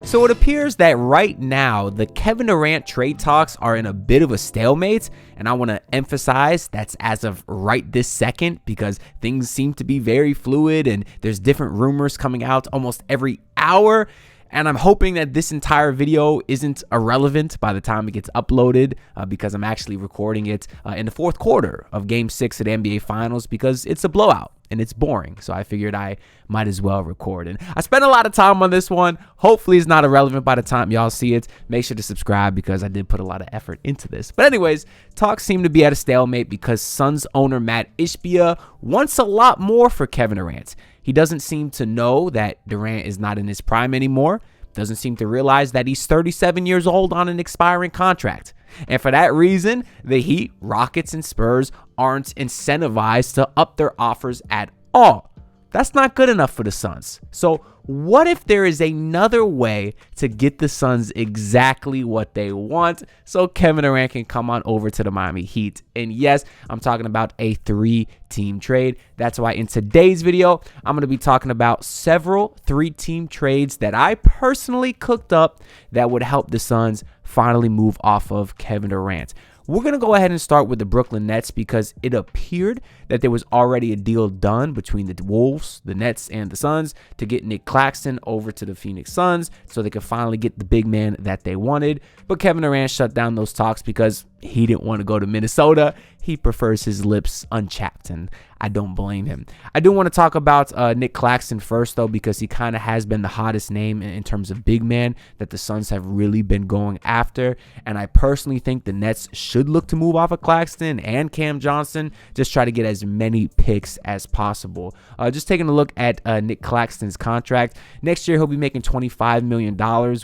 So it appears that right now, the Kevin Durant trade talks are in a bit of a stalemate, and I want to emphasize that's as of right this second because things seem to be very fluid and there's different rumors coming out almost every hour. And I'm hoping that this entire video isn't irrelevant by the time it gets uploaded because I'm actually recording it in the fourth quarter of Game 6 of the NBA Finals because it's a blowout and it's boring. So I figured I might as well record. And I spent a lot of time on this one. Hopefully it's not irrelevant by the time y'all see it. Make sure to subscribe because I did put a lot of effort into this. But anyways, talks seem to be at a stalemate because Suns owner Matt Ishbia wants a lot more for Kevin Durant. He doesn't seem to know that Durant is not in his prime anymore. Doesn't seem to realize that he's 37 years old on an expiring contract. And for that reason, the Heat, Rockets, and Spurs aren't incentivized to up their offers at all. That's not good enough for the Suns. So what if there is another way to get the Suns exactly what they want so Kevin Durant can come on over to the Miami Heat? And yes, I'm talking about a 3-team trade. That's why in today's video, I'm going to be talking about several 3-team trades that I personally cooked up that would help the Suns finally move off of Kevin Durant. We're going to go ahead and start with the Brooklyn Nets because it appeared that there was already a deal done between the Wolves, the Nets, and the Suns to get Nic Claxton over to the Phoenix Suns so they could finally get the big man that they wanted. But Kevin Durant shut down those talks because he didn't want to go to Minnesota. He prefers his lips unchapped, and I don't blame him. I do want to talk about Nic Claxton first, though, because he kind of has been the hottest name in terms of big man that the Suns have really been going after. And I personally think the Nets should look to move off of Claxton and Cam Johnson, just try to get as many picks as possible. Just taking a look at Nic Claxton's contract. Next year, he'll be making $25 million,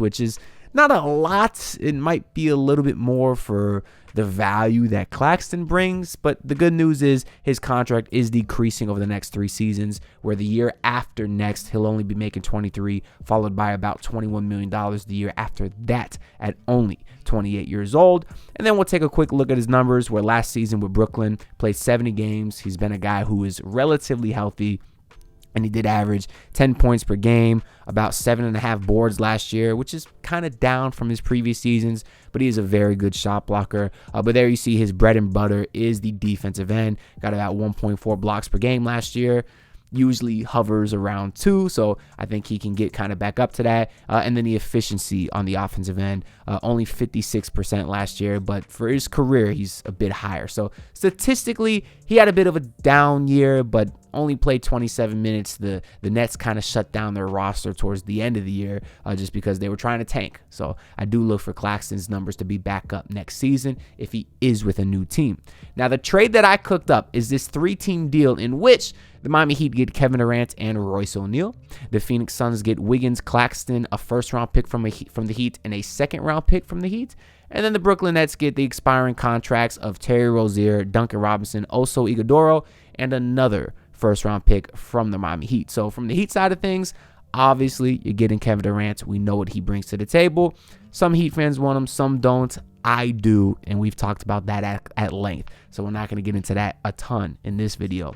which is not a lot. It might be a little bit more for the value that Claxton brings, but the good news is his contract is decreasing over the next 3 seasons, where the year after next, he'll only be making 23, followed by about $21 million the year after that at only 28 years old. And then we'll take a quick look at his numbers, where last season with Brooklyn, played 70 games. He's been a guy who is relatively healthy, and he did average 10 points per game, about 7.5 boards last year, which is kind of down from his previous seasons, but he is a very good shot blocker. But there you see his bread and butter is the defensive end. Got about 1.4 blocks per game last year. Usually hovers around 2, so I think he can get kind of back up to that. And then the efficiency on the offensive end, only 56% last year, but for his career, he's a bit higher. So statistically, he had a bit of a down year, but only played 27 minutes. The Nets kind of shut down their roster towards the end of the year just because they were trying to tank. So I do look for Claxton's numbers to be back up next season if he is with a new team. Now, the trade that I cooked up is this 3-team deal in which the Miami Heat get Kevin Durant and Royce O'Neal. The Phoenix Suns get Wiggins, Claxton, a first-round pick from the Heat, and a second-round pick from the Heat. And then the Brooklyn Nets get the expiring contracts of Terry Rozier, Duncan Robinson, Oso Ighodaro, and another first-round pick from the Miami Heat. So from the Heat side of things, obviously you're getting Kevin Durant. We know what he brings to the table. Some Heat fans want him, some don't. I do, and we've talked about that at length. So we're not going to get into that a ton in this video.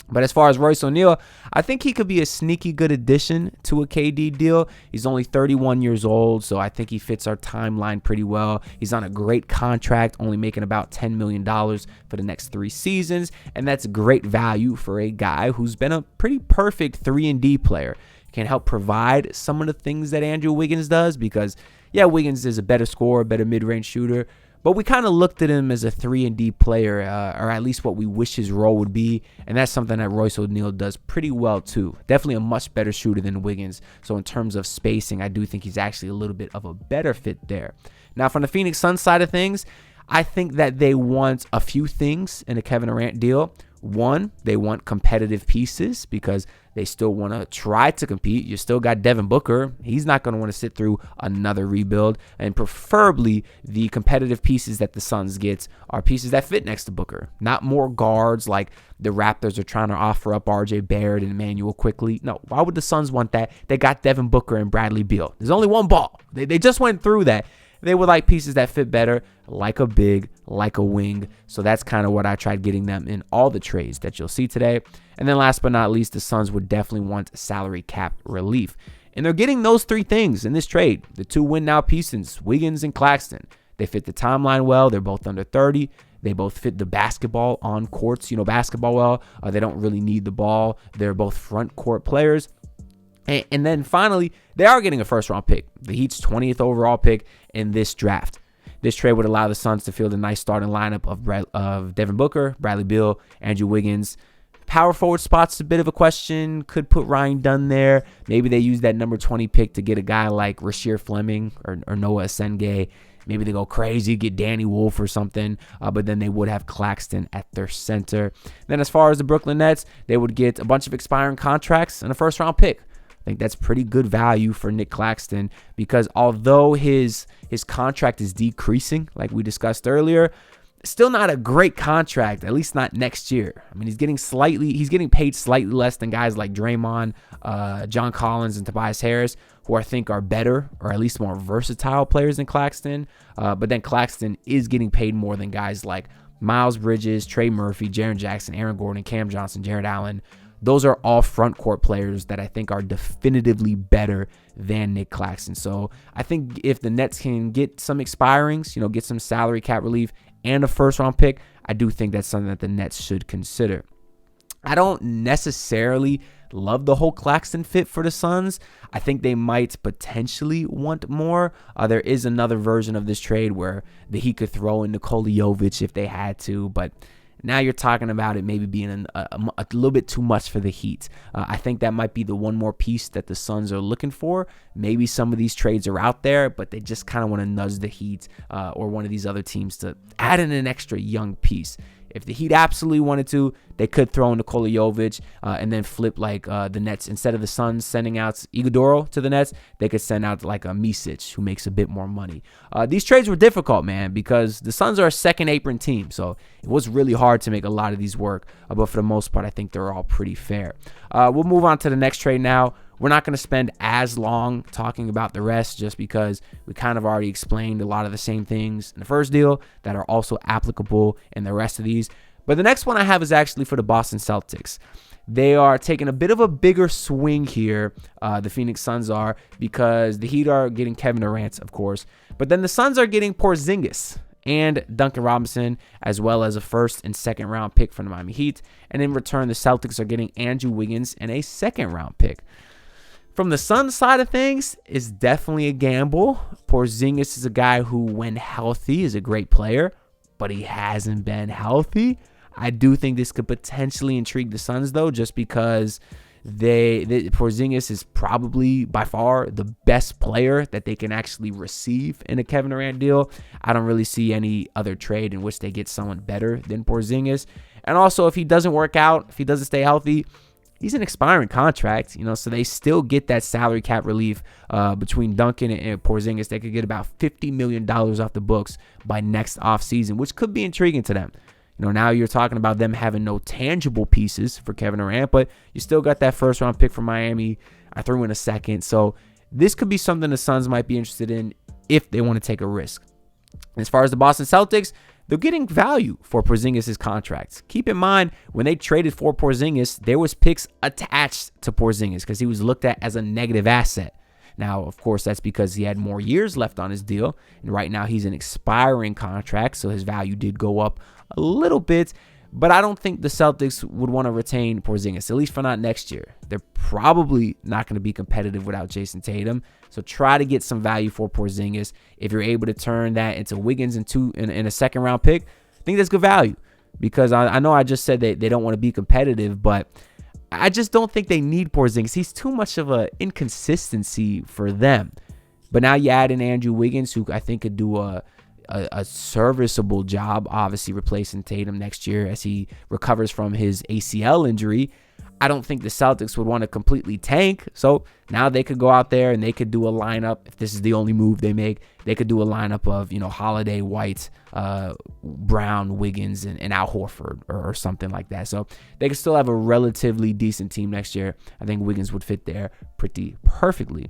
But as far as Royce O'Neal, I think he could be a sneaky good addition to a KD deal. He's only 31 years old, so I think he fits our timeline pretty well. He's on a great contract, only making about $10 million for the next 3 seasons, and that's great value for a guy who's been a pretty perfect 3-and-D player. Can help provide some of the things that Andrew Wiggins does because, yeah, Wiggins is a better scorer, better mid-range shooter, but we kind of looked at him as a 3-and-D player, or at least what we wish his role would be, and that's something that Royce O'Neal does pretty well too. Definitely a much better shooter than Wiggins, so in terms of spacing, I do think he's actually a little bit of a better fit there. Now, from the Phoenix Suns side of things, I think that they want a few things in a Kevin Durant deal. One, they want competitive pieces because they still want to try to compete. You still got Devin Booker. He's not going to want to sit through another rebuild. And preferably, the competitive pieces that the Suns get are pieces that fit next to Booker. Not more guards like the Raptors are trying to offer up R.J. Barrett and Emmanuel Quickly. No, why would the Suns want that? They got Devin Booker and Bradley Beal. There's only one ball. They just went through that. They would like pieces that fit better, like a big, like a wing. So that's kind of what I tried getting them in all the trades that you'll see today. And then last but not least, the Suns would definitely want salary cap relief. And they're getting those three things in this trade. The 2 win-now pieces, Wiggins and Claxton. They fit the timeline well. They're both under 30. They both fit the basketball on courts, basketball well. They don't really need the ball. They're both front court players. And then finally, they are getting a first-round pick. The Heat's 20th overall pick in this draft. This trade would allow the Suns to field a nice starting lineup of Devin Booker, Bradley Beal, Andrew Wiggins. Power forward spot's a bit of a question. Could put Ryan Dunn there. Maybe they use that number 20 pick to get a guy like Rasheer Fleming or Noah Asengay. Maybe they go crazy, get Danny Wolf or something, but then they would have Claxton at their center. Then as far as the Brooklyn Nets, they would get a bunch of expiring contracts and a first-round pick. I think that's pretty good value for Nic Claxton because although his contract is decreasing, like we discussed earlier, still not a great contract, at least not next year. I mean, he's getting paid slightly less than guys like Draymond, John Collins, and Tobias Harris, who I think are better or at least more versatile players than Claxton. But then Claxton is getting paid more than guys like Miles Bridges, Trey Murphy, Jaren Jackson, Aaron Gordon, Cam Johnson, Jared Allen. Those are all front court players that I think are definitively better than Nic Claxton. So I think if the Nets can get some expirings, get some salary cap relief and a first round pick, I do think that's something that the Nets should consider. I don't necessarily love the whole Claxton fit for the Suns. I think they might potentially want more. There is another version of this trade where the Heat could throw in Nikola Jovic if they had to, but now you're talking about it maybe being a little bit too much for the Heat. I think that might be the one more piece that the Suns are looking for. Maybe some of these trades are out there, but they just kind of want to nudge the Heat or one of these other teams to add in an extra young piece. If the Heat absolutely wanted to, they could throw in Nikola Jovic and then flip like the Nets. Instead of the Suns sending out Iguodala to the Nets, they could send out like a Micic who makes a bit more money. These trades were difficult, man, because the Suns are a second apron team. So it was really hard to make a lot of these work. But for the most part, I think they're all pretty fair. We'll move on to the next trade now. We're not going to spend as long talking about the rest just because we kind of already explained a lot of the same things in the first deal that are also applicable in the rest of these. But the next one I have is actually for the Boston Celtics. They are taking a bit of a bigger swing here, the Phoenix Suns are, because the Heat are getting Kevin Durant, of course. But then the Suns are getting Porzingis and Duncan Robinson, as well as a first and second round pick from the Miami Heat. And in return, the Celtics are getting Andrew Wiggins and a second round pick. From the Suns side of things, it's definitely a gamble. Porzingis is a guy who, when healthy, is a great player, but he hasn't been healthy. I do think this could potentially intrigue the Suns, though, just because Porzingis is probably by far the best player that they can actually receive in a Kevin Durant deal. I don't really see any other trade in which they get someone better than Porzingis. And also, if he doesn't work out, if he doesn't stay healthy, he's an expiring contract, so they still get that salary cap relief between Duncan and Porzingis. They could get about $50 million off the books by next offseason, which could be intriguing to them. Now you're talking about them having no tangible pieces for Kevin Durant, but you still got that first round pick from Miami. I threw in a second. So this could be something the Suns might be interested in if they want to take a risk. As far as the Boston Celtics, they're getting value for Porzingis' contracts. Keep in mind, when they traded for Porzingis, there was picks attached to Porzingis because he was looked at as a negative asset. Now, of course, that's because he had more years left on his deal, and right now he's an expiring contract, so his value did go up a little bit. But I don't think the Celtics would want to retain Porzingis, at least for not next year. They're probably not going to be competitive without Jason Tatum. So try to get some value for Porzingis. If you're able to turn that into Wiggins in a second round pick, I think that's good value. Because I know I just said that they don't want to be competitive, but I just don't think they need Porzingis. He's too much of an inconsistency for them. But now you add in Andrew Wiggins, who I think could do a serviceable job, obviously replacing Tatum next year as he recovers from his ACL injury. I don't think the Celtics would want to completely tank. So now they could go out there and they could do a lineup. If this is the only move they make, they could do a lineup of, Holiday, White, Brown, Wiggins, and Al Horford or something like that. So they could still have a relatively decent team next year. I think Wiggins would fit there pretty perfectly.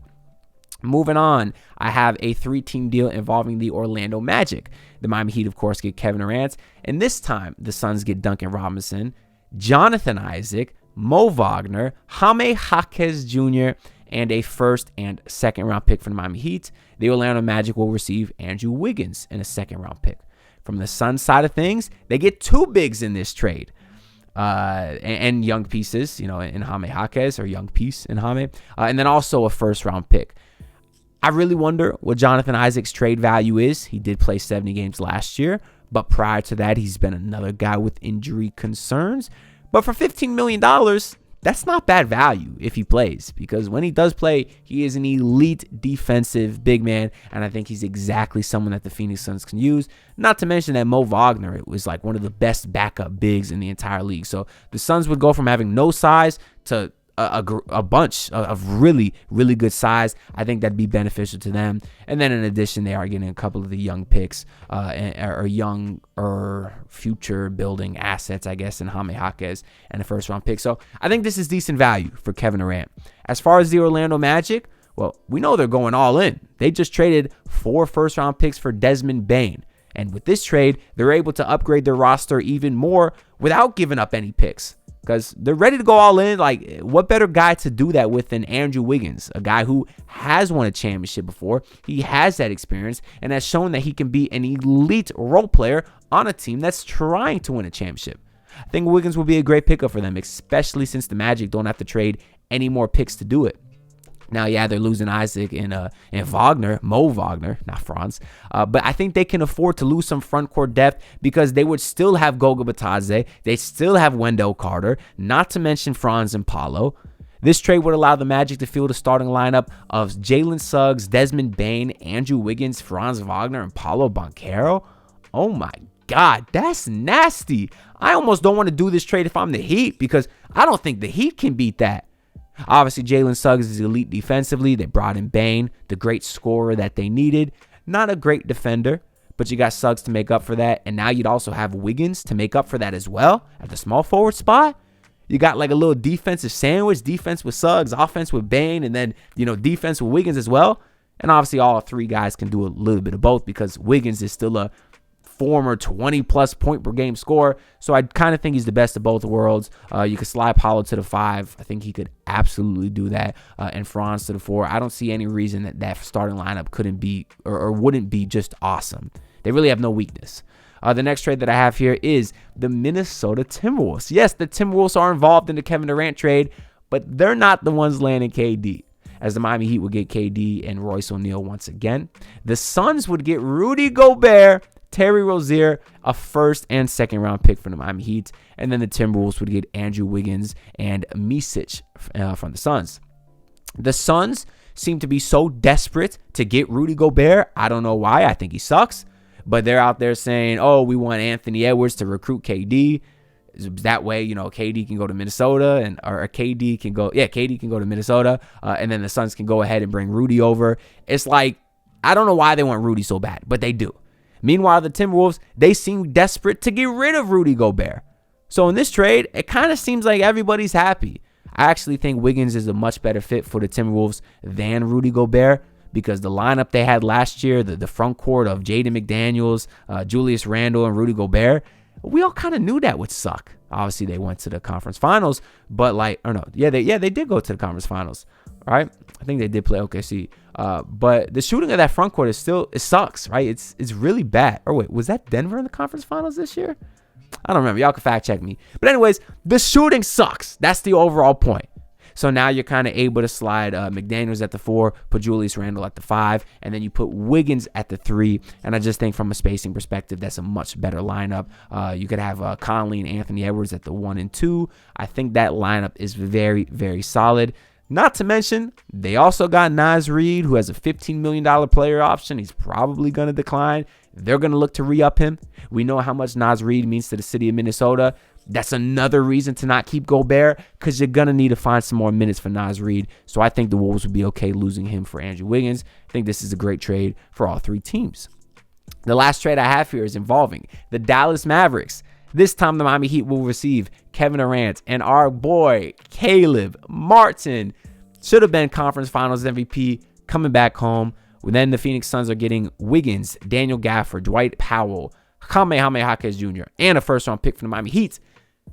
Moving on, I have a 3-team deal involving the Orlando Magic. The Miami Heat, of course, get Kevin Durant. And this time, the Suns get Duncan Robinson, Jonathan Isaac, Mo Wagner, Jaime Jaquez Jr., and a first and second round pick from the Miami Heat. The Orlando Magic will receive Andrew Wiggins in a second round pick. From the Suns side of things, they get 2 bigs in this trade. And young pieces, in Jaime Jaquez, or young piece in Jaime, and then also a first round pick. I really wonder what Jonathan Isaac's trade value is. He did play 70 games last year, but prior to that, he's been another guy with injury concerns. But for $15 million, that's not bad value if he plays, because when he does play, he is an elite defensive big man, and I think he's exactly someone that the Phoenix Suns can use. Not to mention that Mo Wagner was like one of the best backup bigs in the entire league. So the Suns would go from having no size to a bunch of really, really good size. I think that'd be beneficial to them. And then in addition, they are getting a couple of the young picks or young or future building assets, I guess, in Jaime Jaquez and a first round pick. So I think this is decent value for Kevin Durant. As far as the Orlando Magic, well, we know they're going all in. They just traded 4 first round picks for Desmond Bane. And with this trade, they're able to upgrade their roster even more without giving up any picks, because they're ready to go all in. Like, what better guy to do that with than Andrew Wiggins, a guy who has won a championship before. He has that experience and has shown that he can be an elite role player on a team that's trying to win a championship. I think Wiggins will be a great pickup for them, especially since the Magic don't have to trade any more picks to do it. Now, yeah, they're losing Isaac and Wagner, Mo Wagner, not Franz. But I think they can afford to lose some front court depth, because they would still have Goga Bitadze. They still have Wendell Carter, not to mention Franz and Paolo. This trade would allow the Magic to field a starting lineup of Jalen Suggs, Desmond Bane, Andrew Wiggins, Franz Wagner, and Paolo Banchero. Oh my God, that's nasty. I almost don't want to do this trade if I'm the Heat, because I don't think the Heat can beat that. Obviously, Jalen Suggs is elite defensively. They brought in Bane, the great scorer that they needed. Not a great defender, but you got Suggs to make up for that. And now you'd also have Wiggins to make up for that as well at the small forward spot. You got like a little defensive sandwich, defense with Suggs, offense with Bane, and then, defense with Wiggins as well. And obviously, all 3 guys can do a little bit of both, because Wiggins is still a former 20-plus point per game scorer. So I kind of think he's the best of both worlds. You could slide Paolo to the 5. I think he could absolutely do that. And Franz to the 4. I don't see any reason that starting lineup couldn't be or wouldn't be just awesome. They really have no weakness. The next trade that I have here is the Minnesota Timberwolves. Yes, the Timberwolves are involved in the Kevin Durant trade, but they're not the ones landing KD, as the Miami Heat would get KD and Royce O'Neal once again. The Suns would get Rudy Gobert, Terry Rozier, a first and second round pick from the Miami Heat, and then the Timberwolves would get Andrew Wiggins and Micic from the Suns. The Suns seem to be so desperate to get Rudy Gobert. I don't know why. I think he sucks, but they're out there saying, "Oh, we want Anthony Edwards to recruit KD. That way, KD can go to Minnesota, or KD can go to Minnesota, and then the Suns can go ahead and bring Rudy over." It's like, I don't know why they want Rudy so bad, but they do. Meanwhile, the Timberwolves, they seem desperate to get rid of Rudy Gobert. So in this trade, it kind of seems like everybody's happy. I actually think Wiggins is a much better fit for the Timberwolves than Rudy Gobert, because the lineup they had last year, the front court of Jaden McDaniels, Julius Randle, and Rudy Gobert, we all kind of knew that would suck. Obviously, they went to the conference finals, but they did go to the conference finals, right? I think they did play OKC. But the shooting of that front court it sucks, right? It's really bad. Or wait, was that Denver in the conference finals this year? I don't remember. Y'all can fact check me. But anyways, the shooting sucks. That's the overall point. So now you're kind of able to slide McDaniels at the 4, put Julius Randle at the 5, and then you put Wiggins at the 3. And I just think from a spacing perspective, that's a much better lineup. You could have Conley and Anthony Edwards at the 1 and 2. I think that lineup is very, very solid. Not to mention, they also got Naz Reid, who has a $15 million player option. He's probably going to decline. They're going to look to re-up him. We know how much Naz Reid means to the city of Minnesota. That's another reason to not keep Gobert, because you're going to need to find some more minutes for Naz Reid. So I think the Wolves would be okay losing him for Andrew Wiggins. I think this is a great trade for all 3 teams. The last trade I have here is involving the Dallas Mavericks. This time, the Miami Heat will receive Kevin Durant and our boy, Caleb Martin. Should have been conference finals MVP, coming back home. Then the Phoenix Suns are getting Wiggins, Daniel Gafford, Dwight Powell, Jaime Jaquez Jr., and a first-round pick from the Miami Heat.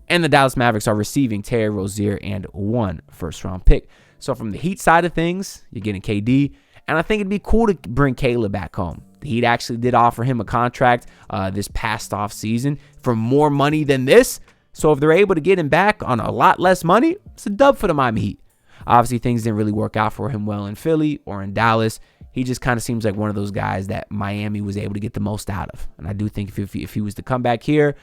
And the Dallas Mavericks are receiving Terry Rozier and 1 first-round pick. So from the Heat side of things, you're getting KD. And I think it'd be cool to bring Caleb back home. The Heat actually did offer him a contract this past off season for more money than this. So if they're able to get him back on a lot less money, it's a dub for the Miami Heat. Obviously, things didn't really work out for him well in Philly or in Dallas. He just kind of seems like one of those guys that Miami was able to get the most out of. And I do think if he was to come back here,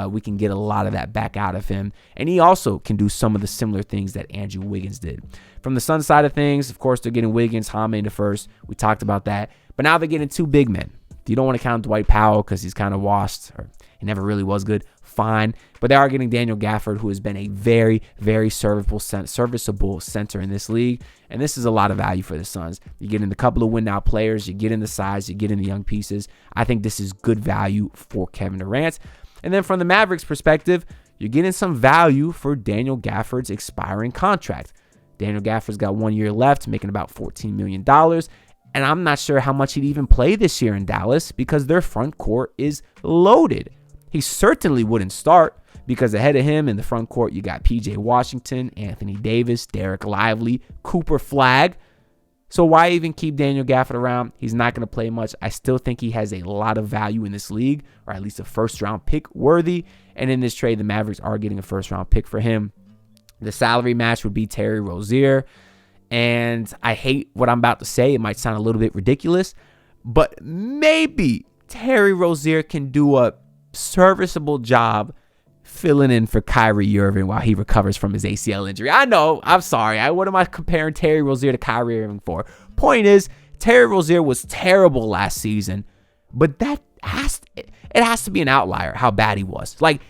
we can get a lot of that back out of him. And he also can do some of the similar things that Andrew Wiggins did. From the Suns side of things, of course, they're getting Wiggins, Jaime in the first. We talked about that. But now they're getting two big men. You don't want to count Dwight Powell because he's kind of washed, or he never really was good. Fine. But they are getting Daniel Gafford, who has been a very, very serviceable center in this league. And this is a lot of value for the Suns. You get in a couple of win-now players. You get in the size. You get in the young pieces. I think this is good value for Kevin Durant. And then from the Mavericks perspective, you're getting some value for Daniel Gafford's expiring contract. Daniel Gafford's got 1 year left, making about $14 million. And I'm not sure how much he'd even play this year in Dallas because their front court is loaded. He certainly wouldn't start because ahead of him in the front court, you got PJ Washington, Anthony Davis, Derek Lively, Cooper Flagg. So why even keep Daniel Gafford around? He's not going to play much. I still think he has a lot of value in this league, or at least a first-round pick worthy. And in this trade, the Mavericks are getting a first-round pick for him. The salary match would be Terry Rozier. And I hate what I'm about to say. It might sound a little bit ridiculous, but maybe Terry Rozier can do a serviceable job filling in for Kyrie Irving while he recovers from his ACL injury. I know, I'm sorry. What am I comparing Terry Rozier to Kyrie Irving for? Point is, Terry Rozier was terrible last season, but it has to be an outlier how bad he was. Like,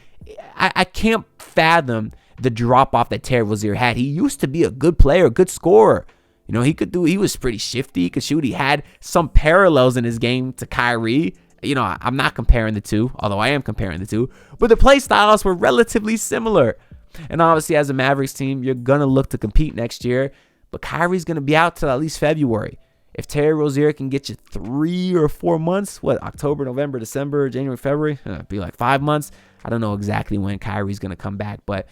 I can't fathom the drop-off that Terry Rozier had. He used to be a good player, a good scorer. You know, he was pretty shifty. He could shoot. He had some parallels in his game to Kyrie. You know, I'm not comparing the two, although I am comparing the two. But the play styles were relatively similar. And obviously, as a Mavericks team, you're going to look to compete next year. But Kyrie's going to be out till at least February. If Terry Rozier can get you 3 or 4 months, October, November, December, January, February, it'd be like 5 months. I don't know exactly when Kyrie's going to come back, but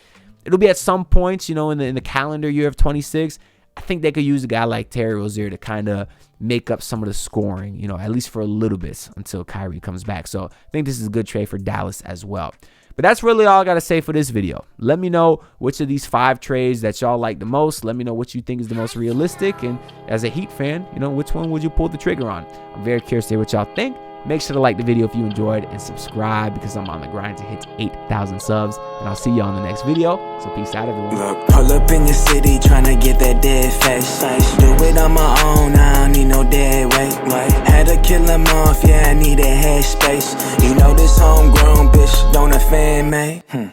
it'll be at some point, you know, in the calendar year of 26. I think they could use a guy like Terry Rozier to kind of make up some of the scoring, you know, at least for a little bit until Kyrie comes back. So I think this is a good trade for Dallas as well. But that's really all I got to say for this video. Let me know which of these 5 trades that y'all like the most. Let me know what you think is the most realistic. And as a Heat fan, you know, which one would you pull the trigger on? I'm very curious to hear what y'all think. Make sure to like the video if you enjoyed and subscribe because I'm on the grind to hit 8,000 subs. And I'll see y'all in the next video. So peace out, everyone. Look, pull up in your city trying to get that dead face. Do it on my own, I don't need no dead weight. Had to kill him off, yeah, I need a head space. You know this homegrown bitch don't offend me.